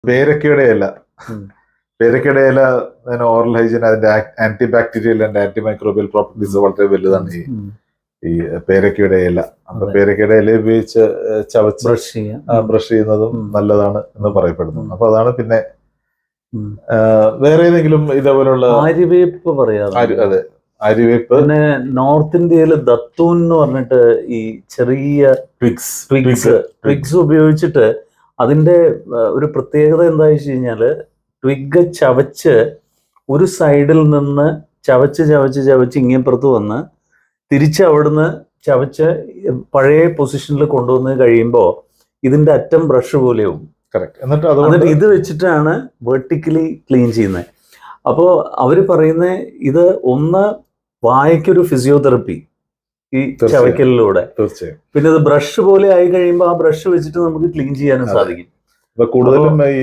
പേരക്കയുടെ ഇല പേരക്കയുടെ ഇല ഓറൽ ഹൈജീൻ അതിന്റെ anti bacterial and anti microbial properties വളരെ വലുതാണ് ഈ പേരക്കയുടെ ഇല. അപ്പൊ പേരക്കയുടെ ഇല ഉപയോഗിച്ച് ചവച്ച് ബ്രഷ് ചെയ്യുന്നതും നല്ലതാണ് എന്ന് പറയപ്പെടുന്നു. അപ്പൊ അതാണ്. പിന്നെ വേറെ ഏതെങ്കിലും ഇതേപോലുള്ള ആര്യവേപ്പ് പറയാം. അതെ, ആര്യവേപ്പ്. പിന്നെ നോർത്ത് ഇന്ത്യയിൽ ദത്തൂൻ എന്ന് പറഞ്ഞിട്ട് ഈ ചെറിയ ട്വിഗ്സ് ഉപയോഗിച്ചിട്ട് അതിന്റെ ഒരു പ്രത്യേകത എന്താ വെച്ച് കഴിഞ്ഞാല് ട്വിഗ് ചവച്ച് ഒരു സൈഡിൽ നിന്ന് ചവച്ച് ഇങ്ങേപ്പുറത്ത് വന്ന് തിരിച്ച് അവിടുന്ന് ചവച്ച് പഴയ പൊസിഷനിൽ കൊണ്ടുവന്ന് കഴിയുമ്പോൾ ഇതിന്റെ അറ്റം ബ്രഷ് പോലെയാവും. എന്നിട്ട് ഇത് വെച്ചിട്ടാണ് വെർട്ടിക്കലി ക്ലീൻ ചെയ്യുന്നത്. അപ്പോൾ അവര് പറയുന്നത് ഇത് ഒന്ന് വായക്കൊരു ഫിസിയോതെറപ്പി ഈ ചവയ്ക്കലിലൂടെ, പിന്നെ ഇത് ബ്രഷ് പോലെ ആയി കഴിയുമ്പോൾ ആ ബ്രഷ് വെച്ചിട്ട് നമുക്ക് ക്ലീൻ ചെയ്യാനും സാധിക്കും. കൂടുതലും ഈ